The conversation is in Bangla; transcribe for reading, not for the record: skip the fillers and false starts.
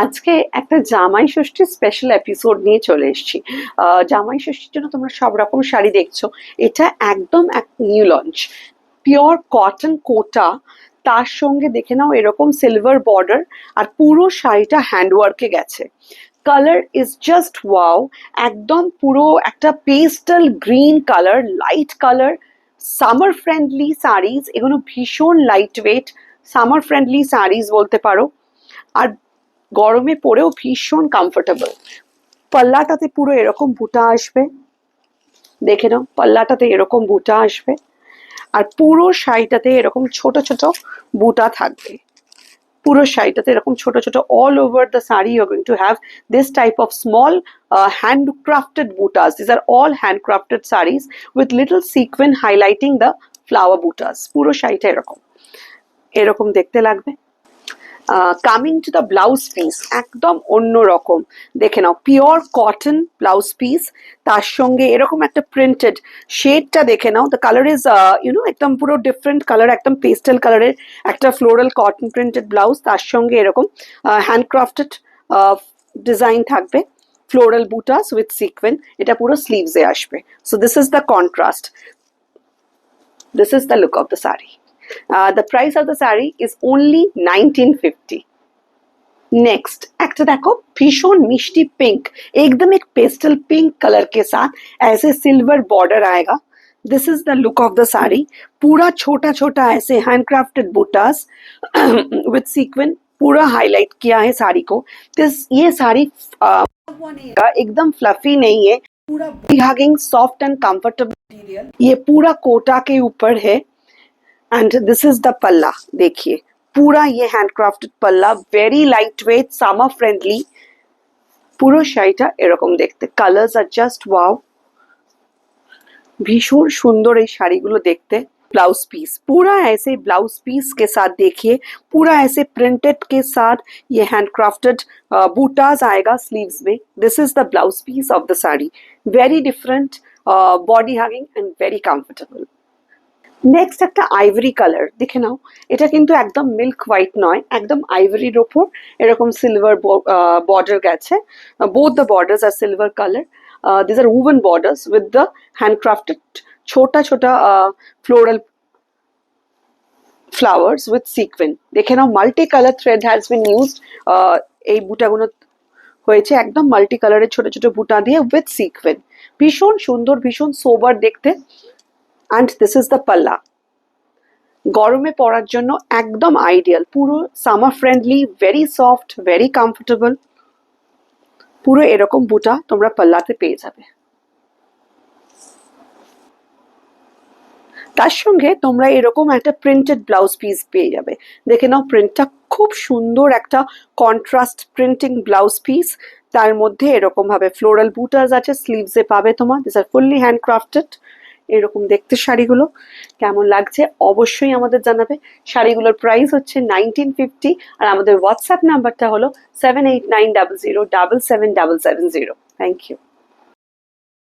আজকে একটা জামাই ষষ্ঠী স্পেশাল এপিসোড নিয়ে চলে এসেছি। জামাই ষষ্ঠীর জন্য তোমরা সব রকম শাড়ি দেখছো। এটা একদম এক নিউ লঞ্চ, পিওর কটন কোটা, তার সঙ্গে দেখে নাও এরকম সিলভার বর্ডার, আর পুরো শাড়িটা হ্যান্ডওয়ার্কে গেছে। কালার ইজ জাস্ট ওয়াও, একদম পুরো একটা pastel green colour, light colour, summer friendly saris. এগুলো ভীষণ light weight summer friendly saris বলতে পারো, আর গরমে পরেও ভীষণ কমফোর্টেবল। পাল্লাটাতে পুরো এরকম বুটা আসবে, দেখে নাও পাল্লাটাতে এরকম বুটা আসবে, আর পুরো শাড়িটাতে এরকম ছোট ছোট বুটা থাকবে। পুরো শাড়িটাতে এরকম ছোট ছোট all over the saree you're going to have this type of small handcrafted butas. These are all handcrafted sarees with little sequin highlighting the flower butas. পুরো শাড়িটা এরকম এরকম দেখতে লাগবে। Coming to the blouse piece, একদম অন্য রকম। দেখে নাও পিওর কটন ব্লাউজ পিস, তার সঙ্গে এরকম একটা প্রিন্টেড শেডটা দেখে নাও। দ্য কালার ইজ একদম পুরো ডিফারেন্ট কালার, একদম পেস্টেল কালারের একটা ফ্লোরাল কটন প্রিন্টেড ব্লাউজ, তার সঙ্গে এরকম হ্যান্ডক্রাফটেড ডিজাইন থাকবে, ফ্লোরাল বুটাস উইথ সিকোয়েন। এটা পুরো স্লিভসে আসবে। So this is the contrast, this is the look of the sari. The price of the saree is only 1950. Next একটা দেখো ভীষণ মিষ্টি पिंक, एकदम एक पेस्टल पिंक कलर के साथ ऐसे सिल्वर बॉर्डर आएगा। This is the look of the sari. पूरा छोटा छोटा ऐसे हैंडक्राफ्टेड बूटास विद सीक्वेंस पूरा हाईलाइट किया है साड़ी को। ये साड़ी एकदम फ्लफी नहीं है, पूरा hugging soft and comfortable material. ये पूरा कोटा के ऊपर है एंड दिस इज द पल्ला। देखिए पूरा ये हैंडक्राफ्टेड पल्ला, वेरी लाइट वेट, सामर फ्रेंडली। পুরো শাড়িটা এরকম দেখতে, কালার্স আর জাস্ট ওয়াও, भीषण सुंदर এই শাড়িগুলো দেখতে। ब्लाउज पीस पूरा ऐसे ब्लाउज पीस के साथ देखिए, पूरा ऐसे प्रिंटेड के साथ ये हैंडक्राफ्टेड बूटाज आएगा स्लीव्स में। This is the blouse piece of the sari, very different, body hugging and very comfortable. Next একটা আইভরি কালার দেখে নাও। এটা কিন্তু একদম মিল্ক হোয়াইট নয়, একদম আইভরির ওপর এরকম সিলভার বর্ডার গেছে। Both the borders are silver colour. This are woven borders with the handcrafted छोटा छोटा floral flowers with sequin। দেখে নাও multi colour thread has been used. এই বুটাগুলো হয়েছে একদম মাল্টি কালারের ছোট ছোট বুটা দিয়ে উইথ সিকোয়েন। ভীষণ সুন্দর, ভীষণ সোবার দেখতে। and this is the palla, গরমে পরার জন্য একদম আইডিয়াল, পুরো summer friendly, very soft, very comfortable. পুরো এরকম বুটা তোমরা পাল্লাতে পেয়ে যাবে। তার সঙ্গে তোমরা এরকম একটা প্রিন্টেড ব্লাউজ পিস পেয়ে যাবে। দেখে নাও প্রিন্টটা খুব সুন্দর, একটা কন্ট্রাস্ট প্রিন্টিং ব্লাউজ পিস, তার মধ্যে এরকম ভাবে ফ্লোরাল বুটাস আছে, স্লিভসে পাবে তোমার। This are fully handcrafted. এরকম দেখতে শাড়িগুলো কেমন লাগছে অবশ্যই আমাদের জানাবে। শাড়িগুলোর প্রাইস হচ্ছে 1950, আর আমাদের হোয়াটসঅ্যাপ নাম্বারটা হলো 7890077770। Thank you.